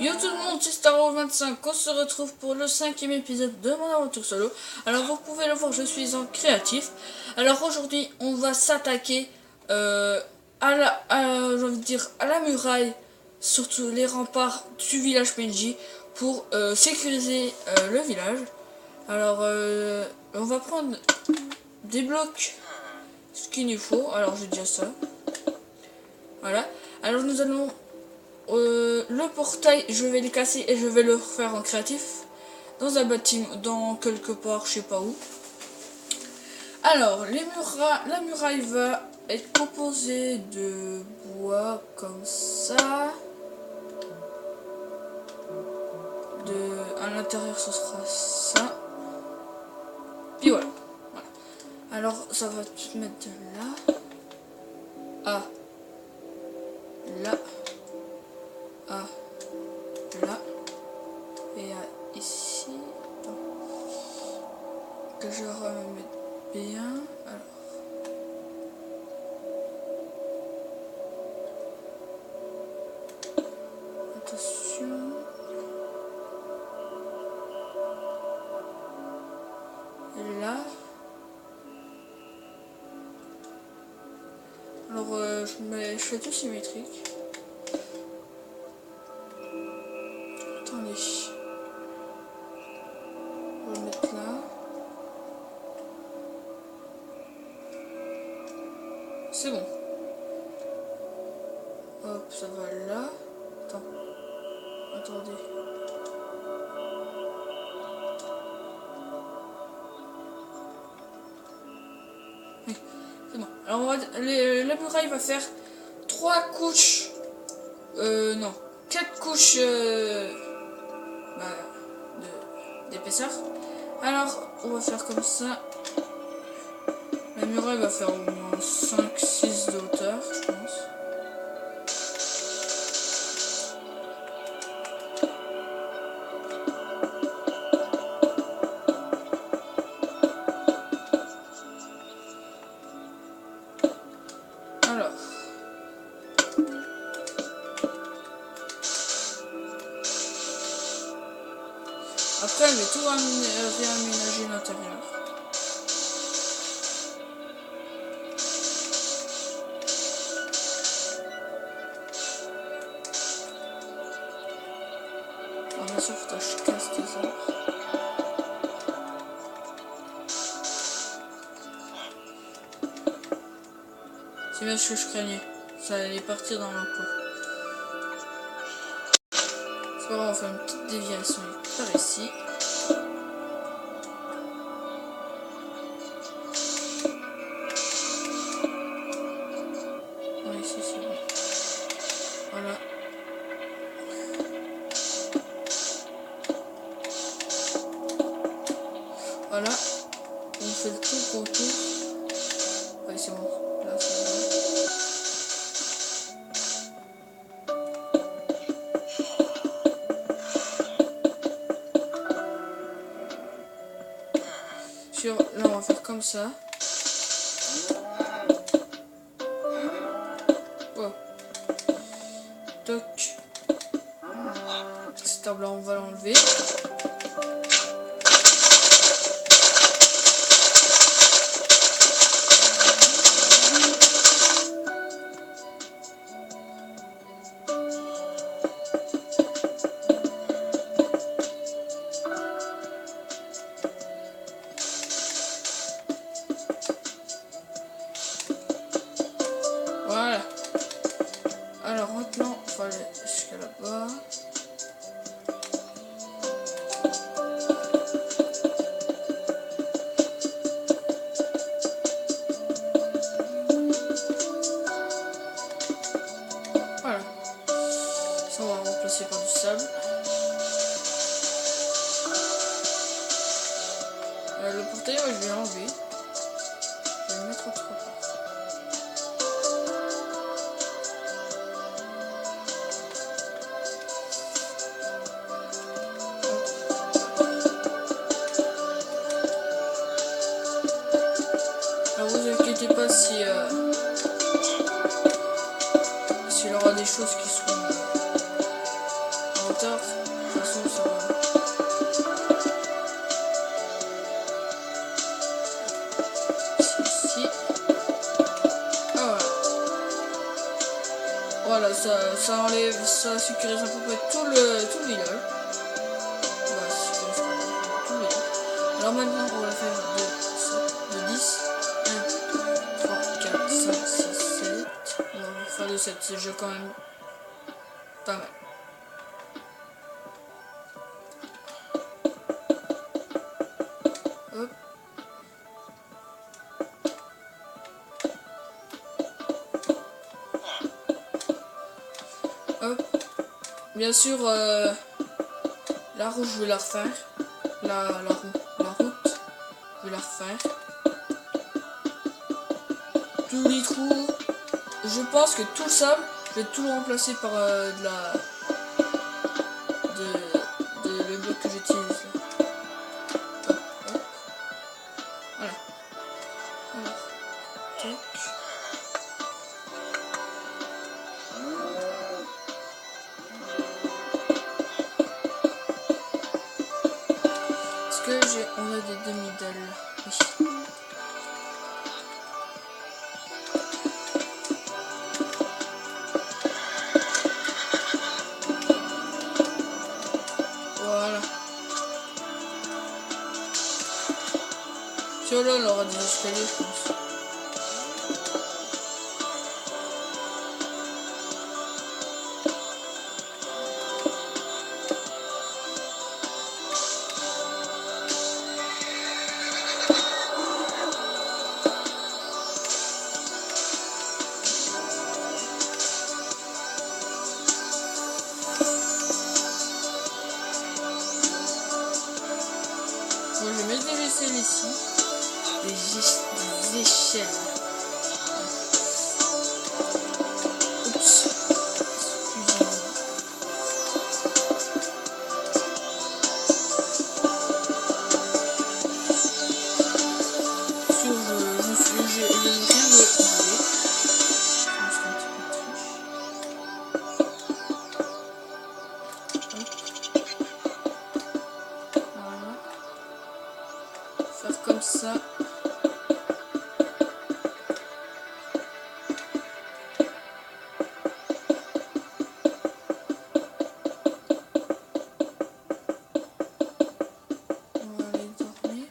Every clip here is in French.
Yo tout le monde, c'est Starro25, on se retrouve pour le 5e épisode de mon aventure solo. Alors vous pouvez le voir, je suis en créatif. Alors aujourd'hui, on va s'attaquer à la muraille, surtout les remparts du village PNJ pour sécuriser le village. Alors on va prendre des blocs, ce qu'il nous faut. Alors j'ai déjà ça. Voilà. Alors nous allons le portail, je vais le casser et je vais le refaire en créatif dans un bâtiment, dans quelque part, je sais pas où. Alors la muraille va être composée de bois comme ça. À l'intérieur ce sera ça. Puis voilà. Alors ça va se mettre de là à là à là et à ici. Que je remette bien. Alors attention. Et là. Alors je fais tout symétrique. Attendez. On va le mettre là. C'est bon. Hop, ça va là. Attendez. Oui, c'est bon. Alors la muraille va faire 3 couches. Non. 4 couches d'épaisseur. Alors, on va faire comme ça. La muraille va faire au moins 5-6 de hauteur, je pense. Alors. Après, elle va tout réaménager l'intérieur. Alors bien sûr, faut que je casse des arbres. C'est bien ce que je craignais. Ça allait partir dans le pot. C'est pas grave, on fait une petite déviation par ici. Oui, ici c'est bon. Voilà. Voilà. On fait le tour autour. Oui, c'est bon. Là, c'est bon. Là, on va faire comme ça. Oh. Toc. Cet arbre-là, on va l'enlever. Voilà. Alors maintenant, il faut aller jusqu'à là-bas. Voilà. Ça, on va remplacer par du sable. Le portail, je vais l'enlever. Je vais le mettre autre part. Alors vous inquiétez pas si s'il y aura des choses qui seront en tard. De toute façon, ça va. Ici. Ah, voilà, ça enlève, ça sécurise à peu près tout le village. Voilà, ça sécurise tout le village. Alors maintenant, on va faire de 10. 1, 3, 4, 5, 6, 7. On va faire de 7, c'est déjà quand même pas mal. Hop. Hop. Bien sûr, la roue, je vais la refaire. La route, je vais la refaire. Tous les trous, je pense que tout le sable, je vais tout le remplacer par le bloc que j'utilise. Hop, hop. Voilà. Alors, tac. Est-ce que on a des demi-dalles? Oui. Voilà. Sur là, on aura des escaliers, je pense. Bon, je vais mettre des vaisselles ici. Des échelles. Oups. Excusez-moi. Sur je viens de oublier. Je me suis un petit peu triche. Voilà. Faire comme ça. On va aller dormir.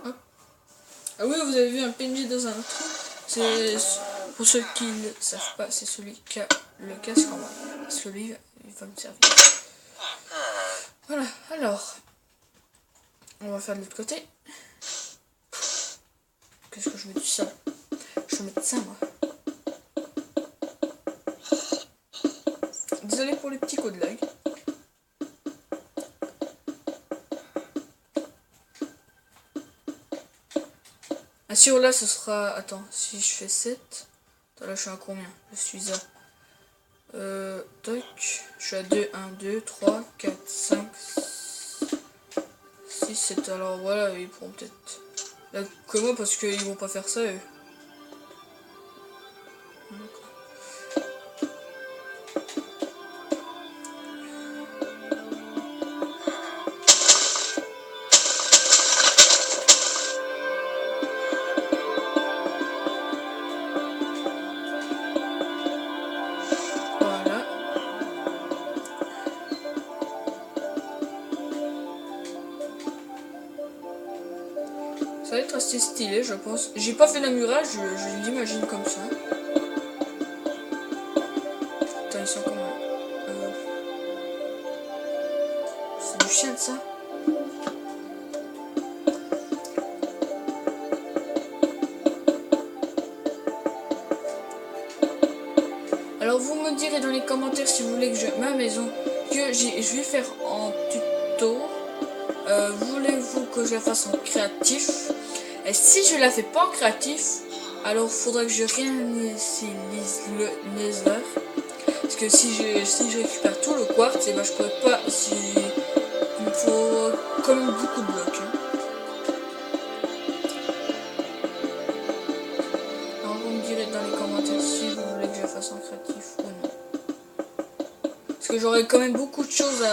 Hop. Ah oui, vous avez vu un PNJ dans un trou. C'est pour ceux qui ne savent pas, c'est celui qui a le casque en bas. Parce que lui, il va me servir. Voilà, alors, on va faire de l'autre côté. Qu'est-ce que je mets du sable? Je vais mettre ça, moi. Désolé pour les petits coups de lag. Ah, sur là, ce sera... Attends, si je fais 7... Attends, là, je suis à combien? Je suis à... Toc. Je suis à 2, 1, 2, 3, 4, 5, 6, 7. Alors voilà, ils pourront peut-être... Là, que moi, parce qu'ils vont pas faire ça, eux. Voilà. Ça va être assez stylé, je pense. J'ai pas fait la muraille, je l'imagine comme ça. Putain, ils sont comment? C'est du chien de ça. Alors vous me direz dans les commentaires si vous voulez que ma maison que je vais faire en tuto. Voulez-vous que je la fasse en créatif? Et si je la fais pas en créatif, alors il faudra que je réinitialise le Nether. Parce que si je récupère tout le quartz, et ben je pourrais pas. Il me faut quand même beaucoup de blocs. Hein. Alors vous me direz dans les commentaires si vous voulez que je la fasse en créatif ou non. Parce que j'aurai quand même beaucoup de choses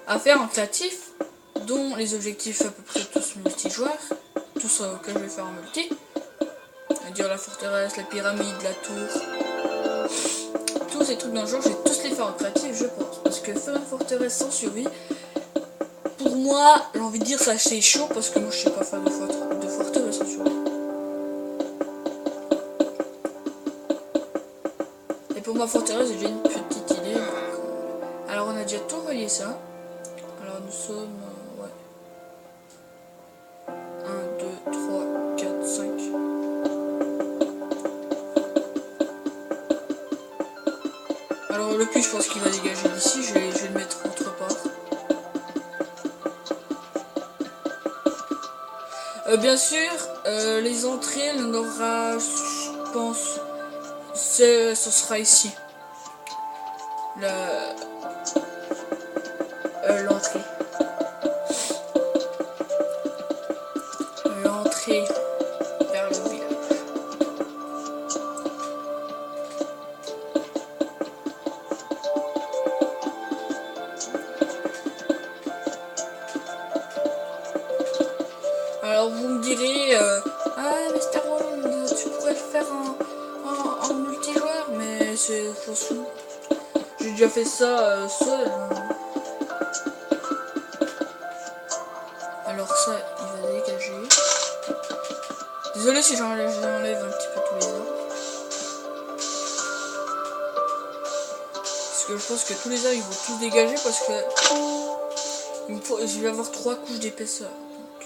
à faire en créatif, dont les objectifs à peu près tous multijoueurs, tous que je vais faire en multi. C'est-à-dire la forteresse, la pyramide, la tour. Tous ces trucs dans le genre, je vais tous les faire en créatif, je pense. Parce que faire une forteresse sans survie, pour moi, j'ai envie de dire ça c'est chaud parce que moi je sais pas faire de forteresse sans survie. Et pour ma forteresse, j'ai déjà une petite idée. Alors on a déjà tout relié ça. Alors nous sommes... ouais. 1, 2, 3, 4, 5. Alors le puits, je pense qu'il va dégager d'ici. Je vais le mettre autre part. Bien sûr, les entrées, on aura, je pense, ce sera ici. L'entrée. L'entrée vers le village. Alors vous me direz, ah mais Starwall, tu pourrais le faire en multijoueur, mais c'est faux. J'ai déjà fait ça seul. Alors ça, il va dégager. Désolé si j'enlève un petit peu tous les arbres. Parce que je pense que tous les arbres ils vont tous dégager parce que je vais avoir 3 couches d'épaisseur. Donc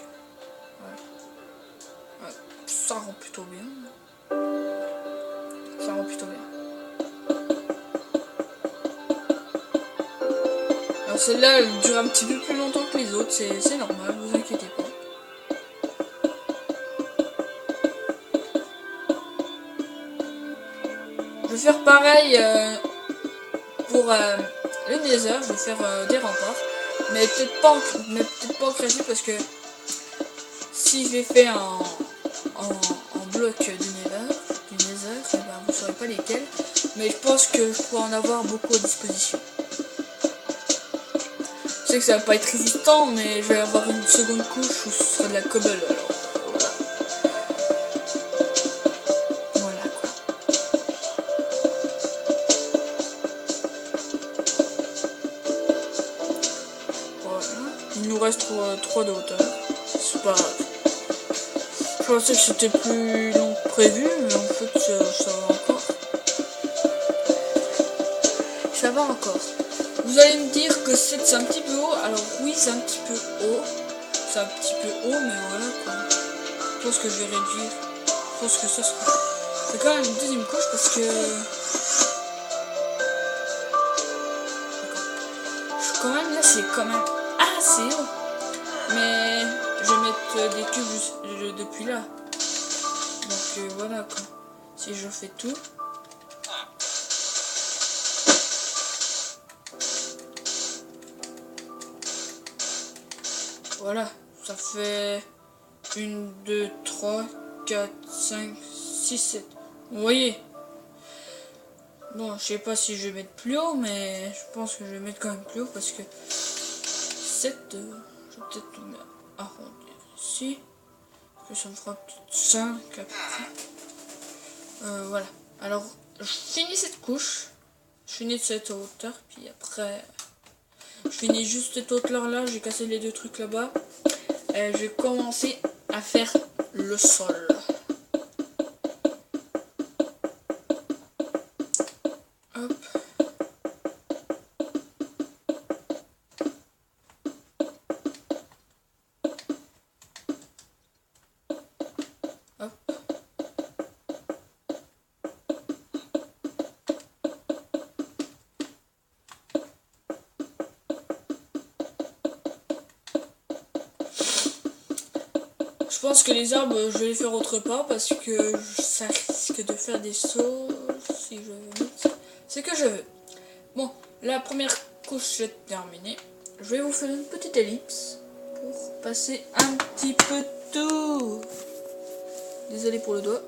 ouais. Ça rend plutôt bien. Ça rend plutôt bien. Alors celle-là elle dure un petit peu plus longtemps que les autres, c'est normal, vous inquiétez pas. Je vais faire pareil pour le Nether, je vais faire des remparts, mais peut-être pas en créatif parce que si je les fais en bloc du Nether, eh ben, vous ne saurez pas lesquels, mais je pense que je pourrais en avoir beaucoup à disposition. Je sais que ça va pas être résistant, mais je vais avoir une seconde couche où ce sera de la cobble alors. Voilà quoi. Voilà. Il nous reste 3 de hauteur. C'est pas grave. Je pensais que c'était plus long que prévu, mais en fait ça va encore. Ça va encore. Vous allez me dire que c'est un petit peu haut. Alors oui, c'est un petit peu haut. C'est un petit peu haut, mais voilà quoi. Je pense que je vais réduire. Je pense que ça sera... C'est quand même une deuxième couche parce que... Quand même là, c'est quand même assez haut. Mais je vais mettre des cubes depuis là. Donc voilà quoi. Si je fais tout. Voilà, ça fait 1, 2, 3, 4, 5, 6, 7. Vous voyez? Bon, je sais pas si je vais mettre plus haut, mais je pense que je vais mettre quand même plus haut parce que 7, je vais peut-être tout arrondir ici. Parce que ça me fera peut-être 5 à peu près. Voilà. Alors, je finis cette couche. Je finis de cette hauteur, puis après... Je finis juste cette hauteur là, j'ai cassé les 2 trucs là-bas. Je vais commencer à faire le sol. Hop. Hop. Je pense que les arbres, je vais les faire autre part parce que ça risque de faire des sauts si je veux mettre. C'est que je veux. Bon, la première couche est terminée. Je vais vous faire une petite ellipse pour passer un petit peu tout. Désolé pour le doigt.